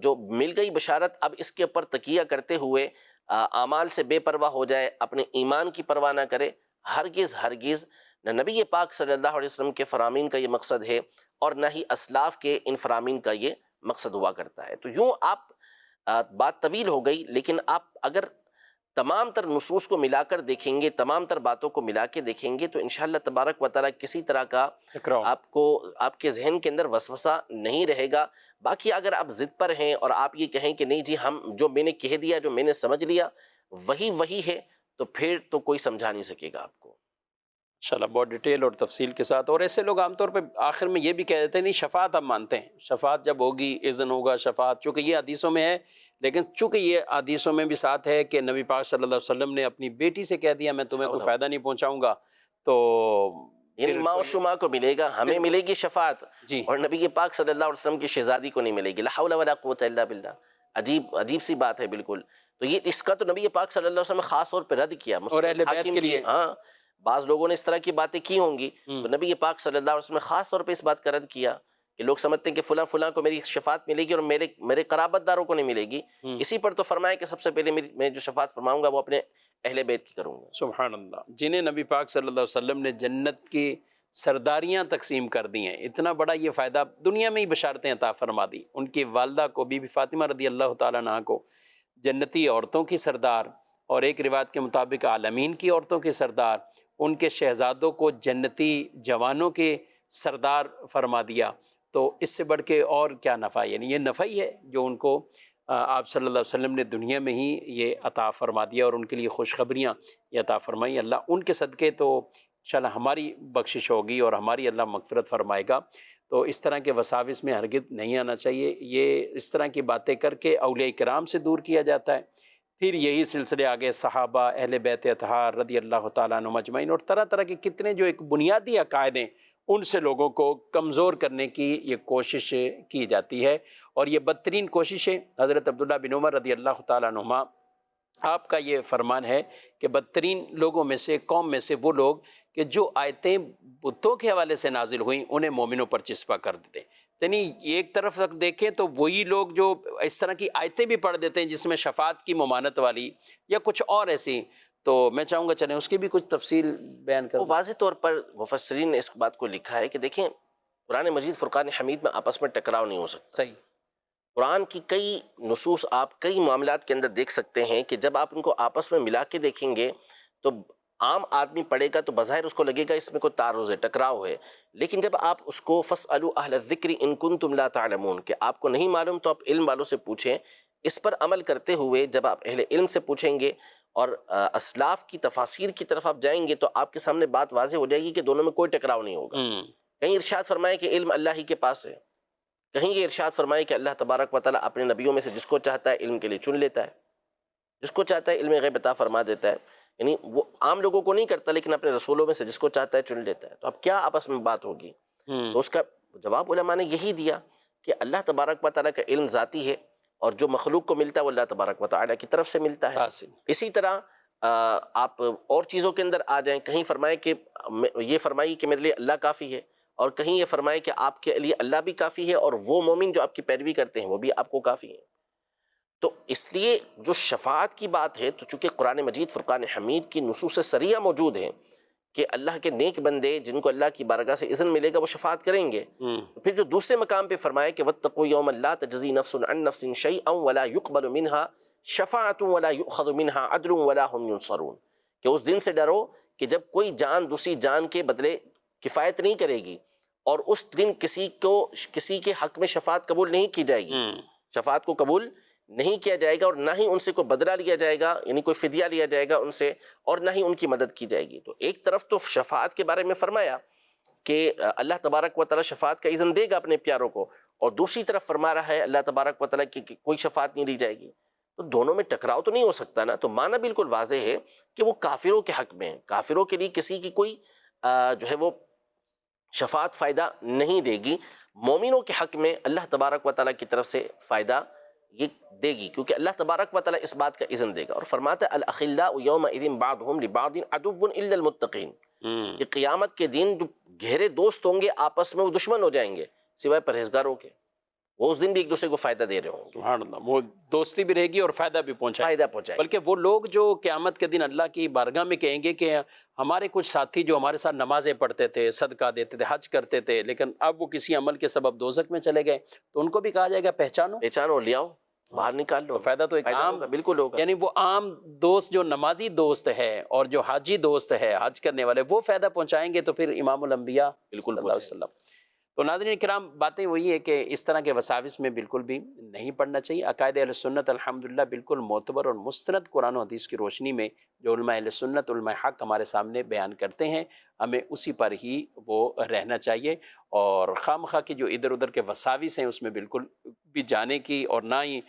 B: جو مل گئی بشارت اب اس کے اوپر تکیہ کرتے ہوئے اعمال سے بے پرواہ ہو جائے، اپنے ایمان کی پرواہ نہ کرے۔ ہرگز ہرگز نہ نبی پاک صلی اللہ علیہ وسلم کے فرامین کا یہ مقصد ہے اور نہ ہی اسلاف کے ان فرامین کا یہ مقصد ہوا کرتا ہے۔ تو یوں آپ بات طویل ہو گئی، لیکن آپ اگر تمام تر نصوص کو ملا کر دیکھیں گے، تمام تر باتوں کو ملا کے دیکھیں گے، تو انشاءاللہ تبارک و تعالیٰ کسی طرح کا آپ کو آپ کے ذہن کے اندر وسوسہ نہیں رہے گا۔ باقی اگر آپ ضد پر ہیں اور آپ یہ کہیں کہ نہیں جی ہم جو میں نے کہہ دیا، جو میں نے سمجھ لیا وہی ہے، تو پھر تو کوئی سمجھا نہیں سکے گا آپ کو۔
D: انشاءاللہ بہت ڈیٹیل اور تفصیل کے ساتھ۔ اور ایسے لوگ عام طور پہ آخر میں یہ بھی کہہ دیتے ہیں نہیں شفاعت ہم مانتے ہیں، شفاعت جب ہوگی اذن ہوگا شفاعت، چونکہ یہ حدیثوں میں ہے، لیکن چونکہ یہ حدیثوں میں بھی ساتھ ہے کہ نبی پاک صلی اللہ علیہ وسلم نے اپنی بیٹی سے کہہ دیا میں تمہیں کوئی فائدہ نہیں پہنچاؤں گا، تو
B: یعنی ماں و شما کو ملے گا، ہمیں ملے گی شفاعت،
D: جی،
B: اور نبی پاک صلی اللہ علیہ وسلم کی شہزادی کو نہیں ملے گی۔ لا حول ولا قوت الا باللہ۔ عجیب سی بات ہے بالکل۔ تو یہ اس کا تو نبی پاک صلی اللہ علیہ وسلم نے خاص طور پہ رد کیا،
D: اور اہل بیت
B: حاکم
D: کے لیے،
B: ہاں بعض لوگوں نے اس طرح کی باتیں کی ہوں گی، تو نبی پاک صلی اللہ علیہ وسلم نے خاص طور پہ اس بات کا رد کیا کہ لوگ سمجھتے ہیں کہ فلاں کو میری شفاعت ملے گی اور میرے قرابت داروں کو نہیں ملے گی۔ اسی پر تو فرمایا کہ سب سے پہلے میں جو شفاعت فرماؤں گا وہ اپنے اہل بیت کی کروں گا۔
D: سبحان اللہ، جنہیں نبی پاک صلی اللہ علیہ وسلم نے جنت کی سرداریاں تقسیم کر دی ہیں، اتنا بڑا یہ فائدہ دنیا میں ہی بشارتیں عطا فرما دی۔ ان کی والدہ کو بی بی فاطمہ رضی اللہ تعالیٰ عنہا کو جنتی عورتوں کی سردار، اور ایک روایت کے مطابق عالمین کی عورتوں کی سردار، ان کے شہزادوں کو جنتی جوانوں کے سردار فرما دیا۔ تو اس سے بڑھ کے اور کیا نفع، یعنی یہ نفع ہی ہے جو ان کو آپ صلی اللہ علیہ وسلم نے دنیا میں ہی یہ عطا فرما دیا، اور ان کے لیے خوشخبریاں یہ عطا فرمائی۔ اللہ ان کے صدقے تو انشاءاللہ ہماری بخشش ہوگی اور ہماری اللہ مغفرت فرمائے گا۔ تو اس طرح کے وساوس میں ہرگز نہیں آنا چاہیے، یہ اس طرح کی باتیں کر کے اولیاء کرام سے دور کیا جاتا ہے۔ پھر یہی سلسلے آگے صحابہ، اہل بیت اطہار رضی اللہ تعالیٰ عنہم اجمعین، اور طرح طرح کے کتنے جو ایک بنیادی عقائد ہیں، ان سے لوگوں کو کمزور کرنے کی یہ کوشش کی جاتی ہے، اور یہ بدترین کوشش ہے۔ حضرت عبداللہ بن عمر رضی اللہ تعالیٰ عنہما آپ کا یہ فرمان ہے کہ بدترین لوگوں میں سے، قوم میں سے وہ لوگ کہ جو آیتیں بتوں کے حوالے سے نازل ہوئیں انہیں مومنوں پر چسپا کر دیتے، یعنی ایک طرف تک دیکھیں تو وہی لوگ جو اس طرح کی آیتیں بھی پڑھ دیتے ہیں جس میں شفاعت کی ممانت والی یا کچھ اور ایسی، تو میں چاہوں گا چلیں اس کی بھی کچھ تفصیل بیان کر۔
B: واضح طور پر مفسرین نے اس بات کو لکھا ہے کہ دیکھیں قرآن مجید فرقان حمید میں آپس میں ٹکراؤ نہیں ہو سکتا۔
D: صحیح،
B: قرآن کی کئی نصوص آپ کئی معاملات کے اندر دیکھ سکتے ہیں کہ جب آپ ان کو آپس میں ملا کے دیکھیں گے تو عام آدمی پڑھے گا تو بظاہر اس کو لگے گا اس میں کوئی تعارض ہے، ٹکراؤ ہے، لیکن جب آپ اس کو فَاسْأَلُوا أَهْلَ الذِّكْرِ إِن كُنتُمْ لَا تَعْلَمُونَ کہ آپ کو نہیں معلوم تو آپ علم والوں سے پوچھیں، اس پر عمل کرتے ہوئے جب آپ اہل علم سے پوچھیں گے اور اسلاف کی تفاسیر کی طرف آپ جائیں گے تو آپ کے سامنے بات واضح ہو جائے گی کہ دونوں میں کوئی ٹکراؤ نہیں ہوگا. کہیں ارشاد فرمائے کہ علم اللہ ہی کے پاس ہے، کہیں یہ ارشاد فرمائے کہ اللہ تبارک و تعالیٰ اپنے نبیوں میں سے جس کو چاہتا ہے علم کے لیے چن لیتا ہے، جس کو چاہتا ہے علم غیب عطا فرما دیتا ہے. یعنی وہ عام لوگوں کو نہیں کرتا لیکن اپنے رسولوں میں سے جس کو چاہتا ہے چن لیتا ہے. تو اب کیا آپس میں بات ہوگی؟ تو اس کا جواب علماء نے یہی دیا کہ اللہ تبارک و تعالیٰ کا علم ذاتی ہے، اور جو مخلوق کو ملتا ہے وہ اللہ تبارک و تعالیٰ کی طرف سے ملتا ہے. اسی طرح آپ اور چیزوں کے اندر آ جائیں، کہیں فرمائے کہ یہ فرمائی کہ میرے لیے اللہ کافی ہے، اور کہیں یہ فرمائے کہ آپ کے لیے اللہ بھی کافی ہے اور وہ مومن جو آپ کی پیروی کرتے ہیں وہ بھی آپ کو کافی ہیں. تو اس لیے جو شفاعت کی بات ہے، تو چونکہ قرآن مجید فرقان حمید کی نصوص صریحہ موجود ہیں کہ اللہ کے نیک بندے جن کو اللہ کی بارگاہ سے اذن ملے گا وہ شفاعت کریں گے. پھر جو دوسرے مقام پہ فرمایا کہ واتقوا یوما لا تجزی نفس عن نفس شیئا ولا يقبل منها شفاعت ولا یؤخذ منها عدل ولا هم ينصرون، کہ اس دن سے ڈرو کہ جب کوئی جان دوسری جان کے بدلے کفایت نہیں کرے گی، اور اس دن کسی کے حق میں شفاعت قبول نہیں کی جائے گی، شفاعت کو قبول نہیں کیا جائے گا، اور نہ ہی ان سے کوئی بدلہ لیا جائے گا، یعنی کوئی فدیہ لیا جائے گا ان سے، اور نہ ہی ان کی مدد کی جائے گی. تو ایک طرف تو شفاعت کے بارے میں فرمایا کہ اللہ تبارک و تعالیٰ شفاعت کا اذن دے گا اپنے پیاروں کو، اور دوسری طرف فرما رہا ہے اللہ تبارک و تعالیٰ کی کوئی شفاعت نہیں لی جائے گی. تو دونوں میں ٹکراؤ تو نہیں ہو سکتا نا. تو معنی بالکل واضح ہے کہ وہ کافروں کے حق میں ہیں، کافروں کے لیے کسی کی کوئی جو ہے وہ شفاعت فائدہ نہیں دے گی. مومنوں کے حق میں اللہ تبارک و تعالیٰ کی طرف سے فائدہ یہ دے گی، کیونکہ اللہ تبارک و تعالیٰ اس بات کا اذن دے گا. اور فرماتا ہے الاخلاء یومئذ بعضهم لبعض عدو الا المتقین، کہ قیامت کے دن جو گہرے دوست ہوں گے آپس میں وہ دشمن ہو جائیں گے سوائے پرہیزگاروں کے. وہ اس دن بھی ایک دوسرے کو فائدہ دے رہے ہوں گے.
D: سبحان اللہ، وہ دوستی بھی رہے گی اور فائدہ بھی پہنچائے. بلکہ وہ لوگ جو قیامت کے دن اللہ کی بارگاہ میں کہیں گے کہ ہمارے کچھ ساتھی جو ہمارے ساتھ نمازیں پڑھتے تھے، صدقہ دیتے تھے، حج کرتے تھے، لیکن اب وہ کسی عمل کے سبب دوزخ میں چلے گئے، تو ان کو بھی کہا جائے گا پہچانو
B: لے آؤ، باہر نکال لو.
D: فائدہ تو ایک عام
B: بالکل ہوگا.
D: یعنی وہ عام دوست جو نمازی دوست ہے اور جو حاجی دوست ہے، حج کرنے والے، وہ فائدہ پہنچائیں گے تو پھر امام الانبیاء
B: بالکل
D: صلی اللہ علیہ وسلم. تو ناظرین کرام، باتیں وہی ہے کہ اس طرح کے وساوس میں بالکل بھی نہیں پڑھنا چاہیے. عقائد اہل سنت الحمدللہ بالکل معتبر اور مستند قرآن و حدیث کی روشنی میں جو علماء اہل سنت، علماء حق ہمارے سامنے بیان کرتے ہیں، ہمیں اسی پر ہی وہ رہنا چاہیے. اور خواہ مخواہ کی جو ادھر ادھر کے وساوس ہیں اس میں بالکل بھی جانے کی، اور نہ ہی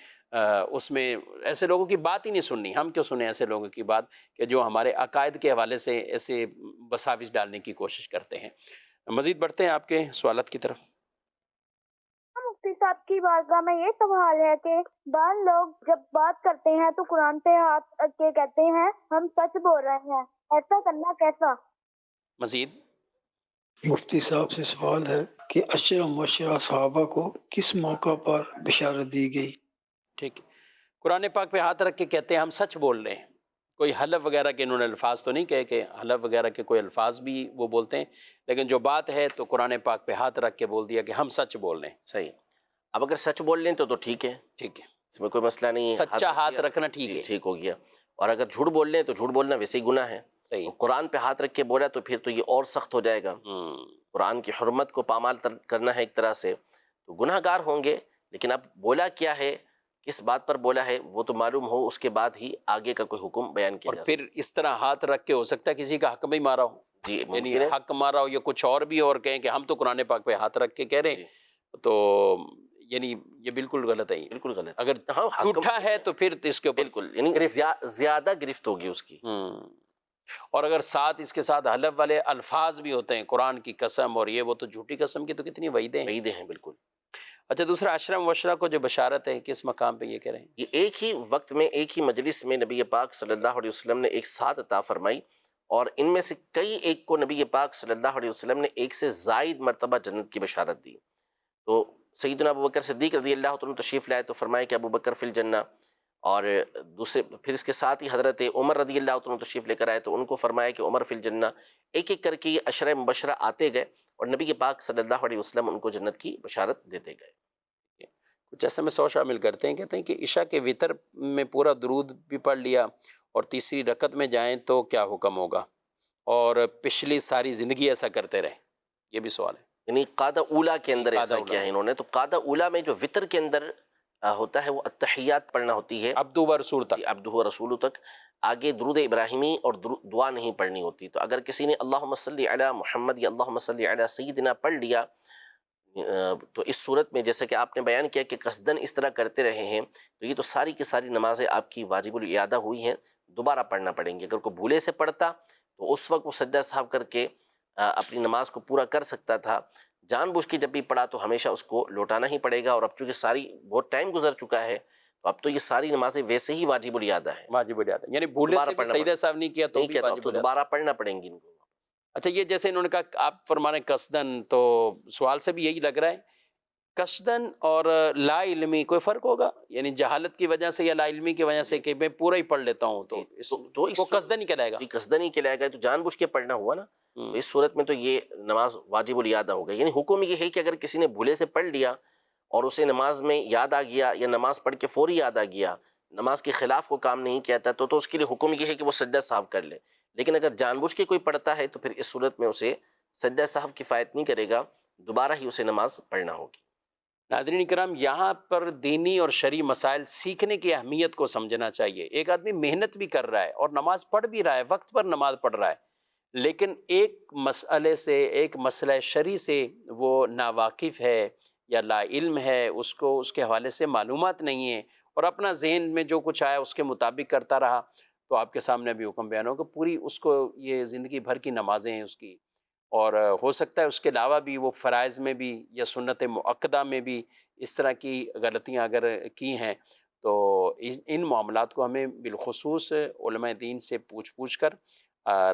D: اس میں ایسے لوگوں کی بات ہی نہیں سننی. ہم کیوں سنیں ایسے لوگوں کی بات کہ جو ہمارے عقائد کے حوالے سے ایسے وساوس ڈالنے کی کوشش کرتے ہیں. مزید بڑھتے ہیں آپ کے سوالات کی طرف.
E: مفتی صاحب کی بارگاہ میں یہ سوال ہے کہ بعض لوگ جب بات کرتے ہیں تو قرآن پہ ہاتھ رکھ کے کہتے ہیں ہم سچ بول رہے ہیں، ایسا کرنا کیسا؟
D: مزید
F: مفتی صاحب سے سوال ہے کہ عشرہ مبشرہ صحابہ کو کس موقع پر بشارت دی گئی؟
D: ٹھیک ہے، قرآن پاک پہ ہاتھ رکھ کے کہتے ہیں ہم سچ بول رہے ہیں. کوئی حلف وغیرہ کے انہوں نے الفاظ تو نہیں کہے کہ حلف وغیرہ کے کوئی الفاظ بھی وہ بولتے ہیں، لیکن جو بات ہے تو قرآن پاک پہ ہاتھ رکھ کے بول دیا کہ ہم سچ بول رہے ہیں.
B: صحیح. اب اگر سچ بول لیں تو ٹھیک ہے، اس میں کوئی مسئلہ نہیں ہے،
D: سچا ہاتھ رکھنا ٹھیک ہے،
B: ٹھیک ہو گیا. اور اگر جھوٹ بول لیں تو جھوٹ بولنا ویسے ہی گناہ ہے. قرآن پہ ہاتھ رکھ کے بولا تو پھر تو یہ اور سخت ہو جائے گا. قرآن کی حرمت کو پامال کرنا ہے ایک طرح سے، تو گناہ گار ہوں گے. لیکن اب بولا کیا ہے، کس بات پر بولا ہے، وہ تو معلوم ہو، اس کے بعد ہی آگے کا کوئی حکم بیان کیا جائے.
D: اور پھر اس طرح ہاتھ رکھ کے ہو سکتا ہے کسی کا حق بھی مارا ہو،
B: جی
D: یعنی حق مارا ہو یا کچھ اور بھی، اور کہیں کہ ہم تو قرآن پاک پہ ہاتھ رکھ کے کہہ رہے ہیں، تو یعنی یہ بالکل غلط ہے.
B: بالکل غلط.
D: اگر جھوٹا ہے تو پھر اس کے اوپر
B: بالکل یعنی زیادہ گرفت ہوگی اس کی.
D: اور اگر ساتھ اس کے ساتھ حلف والے الفاظ بھی ہوتے ہیں، قرآن کی قسم اور یہ وہ، تو جھوٹی قسم کی تو کتنی وعیدیں
B: ہیں. بالکل.
D: اچھا، دوسرا عشرہ مبشرہ کو جو بشارت ہے کس مقام پہ یہ کہہ رہے ہیں؟
B: یہ ایک ہی وقت میں ایک ہی مجلس میں نبی پاک صلی اللہ علیہ وسلم نے ایک ساتھ عطا فرمائی، اور ان میں سے کئی ایک کو نبی پاک صلی اللہ علیہ وسلم نے ایک سے زائد مرتبہ جنت کی بشارت دی. تو سیدنا ابو بکر صدیق رضی اللہ عنہ تشریف لائے تو فرمایا کہ ابو بکر فی الجنہ، اور دوسرے پھر اس کے ساتھ ہی حضرت عمر رضی اللہ عنہ تشریف لے کر آئے تو ان کو فرمایا کہ عمر فی الجنہ. ایک ایک کر کے یہ عشرہ مبشرہ آتے گئے اور نبی پاک صلی اللہ علیہ وسلم ان کو جنت کی بشارت دیتے گئے.
D: کچھ ایسا میں 100 شامل کرتے ہیں، کہتے ہیں کہ عشاء کے وطر میں پورا درود بھی پڑھ لیا اور تیسری رکعت میں جائیں تو کیا حکم ہوگا، اور پچھلی ساری زندگی ایسا کرتے رہے؟ یہ بھی سوال ہے.
B: یعنی قادہ اولا کے اندر ایسا کیا ہے انہوں نے. تو قادہ اولا میں جو وطر کے اندر ہوتا ہے وہ التحیات پڑھنا ہوتی ہے،
D: عبدہ و رسول تک،
B: عبدہ و رسول تک. آگے درود ابراہیمی اور دعا نہیں پڑھنی ہوتی. تو اگر کسی نے اللہم صلی علی محمد یا اللہم صلی علی سیدنا پڑھ لیا تو اس صورت میں جیسے کہ آپ نے بیان کیا کہ قصدن اس طرح کرتے رہے ہیں تو یہ تو ساری کی ساری نمازیں آپ کی واجب الاعادہ ہوئی ہیں، دوبارہ پڑھنا پڑیں گی. اگر کوئی بھولے سے پڑھتا تو اس وقت وہ سجدہ صاحب کر کے اپنی نماز کو پورا کر سکتا تھا. جان بوجھ کے جب بھی پڑھا تو ہمیشہ اس کو لوٹانا ہی پڑے گا. اور اب چونکہ ساری بہت ٹائم گزر چکا ہے تو اب تو یہ ساری نمازیں ویسے ہی واجب الاعادہ ہیں.
D: واجب الادا، یعنی بھولے سے بھی سجدہ صاحب نہیں کیا تو
B: نہیں
D: بھی
B: کیا تو اب
D: واجب
B: تو
D: الادا.
B: دوبارہ پڑھنا پڑیں گی ان کو.
D: اچھا، یہ جیسے انہوں نے کہا آپ فرما رہے ہیں قصدن، تو سوال سے بھی یہی لگ رہا ہے قصدن اور لا علمی کوئی فرق ہوگا؟ یعنی جہالت کی وجہ سے یا لا علمی کی وجہ سے کہ میں پورا ہی پڑھ لیتا ہوں تو وہ قصدن ہی کہلائے گا؟
B: جی قصدن ہی کہلائے گا، تو جان بوجھ کے پڑھنا ہوا نا. تو اس صورت میں تو یہ نماز واجب الاعادہ ہو گئی. یعنی حکم یہ ہے کہ اگر کسی نے بھولے سے پڑھ لیا اور اسے نماز میں یاد آ گیا یا نماز پڑھ کے فوری یاد آ گیا، نماز کے خلاف کو کام نہیں کیا تھا تو اس کے لیے حکم یہ ہے کہ وہ سجدہ صاحب کر لے. لیکن اگر جان بوجھ کے کوئی پڑھتا ہے تو پھر اس صورت میں اسے سجدہ صاحب کفایت نہیں کرے گا، دوبارہ ہی اسے نماز پڑھنا ہوگی.
D: ناظرین کرام، یہاں پر دینی اور شرعی مسائل سیکھنے کی اہمیت کو سمجھنا چاہیے. ایک آدمی محنت بھی کر رہا ہے اور نماز پڑھ بھی رہا ہے، وقت پر نماز پڑھ رہا ہے، لیکن ایک مسئلے سے، ایک مسئلہ شرعی سے وہ ناواقف ہے یا لا علم ہے، اس کو اس کے حوالے سے معلومات نہیں ہے اور اپنا ذہن میں جو کچھ آیا اس کے مطابق کرتا رہا، تو آپ کے سامنے بھی حکم بیان ہوگا پوری اس کو یہ زندگی بھر کی نمازیں ہیں اس کی، اور ہو سکتا ہے اس کے علاوہ بھی وہ فرائض میں بھی یا سنت مؤکدہ میں بھی اس طرح کی غلطیاں اگر کی ہیں تو ان معاملات کو ہمیں بالخصوص علماء دین سے پوچھ کر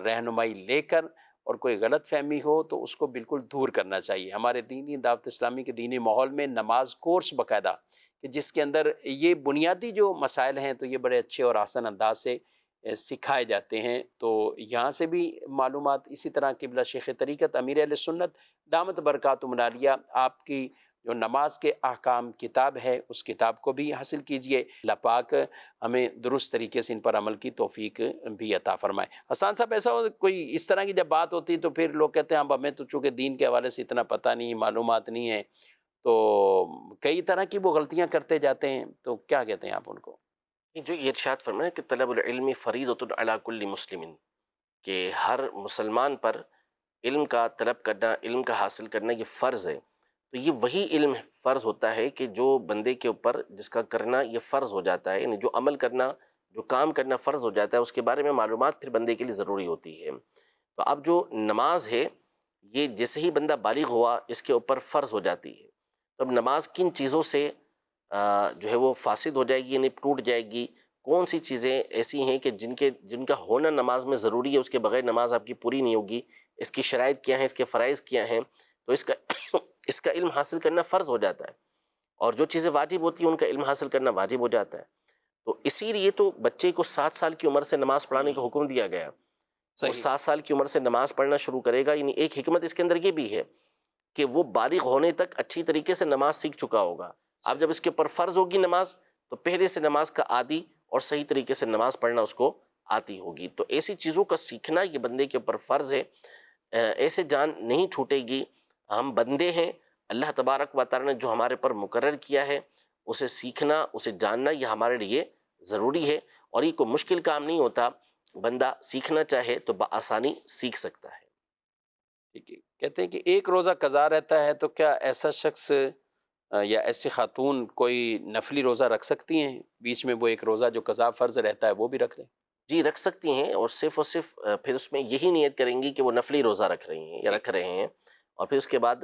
D: رہنمائی لے کر، اور کوئی غلط فہمی ہو تو اس کو بالکل دور کرنا چاہیے. ہمارے دینی دعوت اسلامی کے دینی ماحول میں نماز کورس باقاعدہ کہ جس کے اندر یہ بنیادی جو مسائل ہیں تو یہ بڑے اچھے اور آسان انداز سے سکھائے جاتے ہیں. تو یہاں سے بھی معلومات، اسی طرح قبلہ شیخ طریقت امیر اہل سنت دامت برکاتہم العالیہ آپ کی جو نماز کے احکام کتاب ہے اس کتاب کو بھی حاصل کیجئے. اللہ پاک ہمیں درست طریقے سے ان پر عمل کی توفیق بھی عطا فرمائے. حسان صاحب، ایسا ہو کوئی اس طرح کی جب بات ہوتی تو پھر لوگ کہتے ہیں اب ہمیں تو چونکہ دین کے حوالے سے اتنا پتہ نہیں، معلومات نہیں ہے، تو کئی طرح کی وہ غلطیاں کرتے جاتے ہیں، تو کیا کہتے ہیں آپ ان کو؟
B: جو یہ ارشاد فرمایا کہ طلب العلم فریضۃ علی کل مسلم، کہ ہر مسلمان پر علم کا طلب کرنا، علم کا حاصل کرنا یہ فرض ہے. تو یہ وہی علم فرض ہوتا ہے کہ جو بندے کے اوپر جس کا کرنا یہ فرض ہو جاتا ہے، یعنی جو عمل کرنا، جو کام کرنا فرض ہو جاتا ہے اس کے بارے میں معلومات پھر بندے کے لیے ضروری ہوتی ہے. تو اب جو نماز ہے یہ جیسے ہی بندہ بالغ ہوا اس کے اوپر فرض ہو جاتی ہے. تو اب نماز کن چیزوں سے جو ہے وہ فاسد ہو جائے گی، یعنی ٹوٹ جائے گی، کون سی چیزیں ایسی ہیں کہ جن کا ہونا نماز میں ضروری ہے، اس کے بغیر نماز آپ کی پوری نہیں ہوگی، اس کی شرائط کیا ہیں، اس کے فرائض کیا ہیں، تو اس کا علم حاصل کرنا فرض ہو جاتا ہے. اور جو چیزیں واجب ہوتی ہیں ان کا علم حاصل کرنا واجب ہو جاتا ہے. تو اسی لیے تو بچے کو 7 سال کی عمر سے نماز پڑھانے کا حکم دیا گیا. وہ 7 سال کی عمر سے نماز پڑھنا شروع کرے گا. یعنی ایک حکمت اس کے اندر یہ بھی ہے کہ وہ بالغ ہونے تک اچھی طریقے سے نماز سیکھ چکا ہوگا. اب جب اس کے اوپر فرض ہوگی نماز تو پہلے سے نماز کا عادی اور صحیح طریقے سے نماز پڑھنا اس کو آتی ہوگی. تو ایسی چیزوں کا سیکھنا یہ بندے کے اوپر فرض ہے. ایسے جان نہیں چھوٹے گی. ہم بندے ہیں، اللہ تبارک و تعالی نے جو ہمارے پر مقرر کیا ہے اسے سیکھنا، اسے جاننا یہ ہمارے لیے ضروری ہے. اور یہ کوئی مشکل کام نہیں ہوتا، بندہ سیکھنا چاہے تو بآسانی سیکھ سکتا ہے.
D: ٹھیک ہے. کہتے ہیں کہ ایک روزہ قضا رہتا ہے تو کیا ایسا شخص یا ایسی خاتون کوئی نفلی روزہ رکھ سکتی ہیں؟ بیچ میں وہ ایک روزہ جو قضا فرض رہتا ہے وہ بھی رکھ لیں؟
B: جی رکھ سکتی ہیں، اور صرف پھر اس میں یہی نیت کریں گی کہ وہ نفلی روزہ رکھ رہی ہیں یا رکھ رہے ہیں، اور پھر اس کے بعد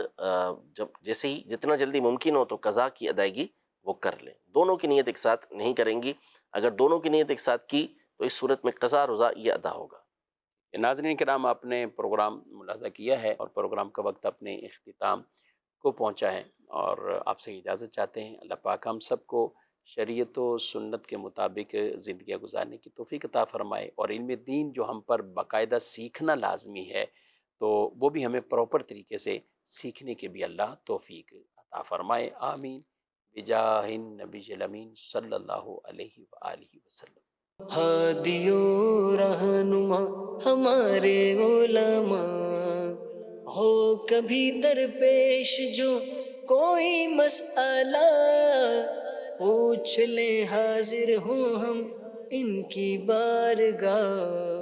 B: جب جیسے ہی جتنا جلدی ممکن ہو تو قضا کی ادائیگی وہ کر لیں. دونوں کی نیت ایک ساتھ نہیں کریں گی. اگر دونوں کی نیت ایک ساتھ کی تو اس صورت میں قضا روزہ یہ ادا ہوگا.
D: ناظرین کرام، آپ نے پروگرام ملاحظہ کیا ہے اور پروگرام کا وقت اپنے اختتام کو پہنچا ہے، اور آپ سے اجازت چاہتے ہیں. اللہ پاک ہم سب کو شریعت و سنت کے مطابق زندگیاں گزارنے کی توفیق عطا فرمائے، اور علم دین جو ہم پر باقاعدہ سیکھنا لازمی ہے تو وہ بھی ہمیں پراپر طریقے سے سیکھنے کے بھی اللہ توفیق عطا فرمائے. آمین بجاہ النبی الامین صلی اللہ علیہ وآلہ وسلم.
A: ہادی و رہنما ہمارے علماء، ہو کبھی درپیش جو کوئی مسئلہ، پوچھ لیں حاضر ہوں ہم ان کی بارگاہ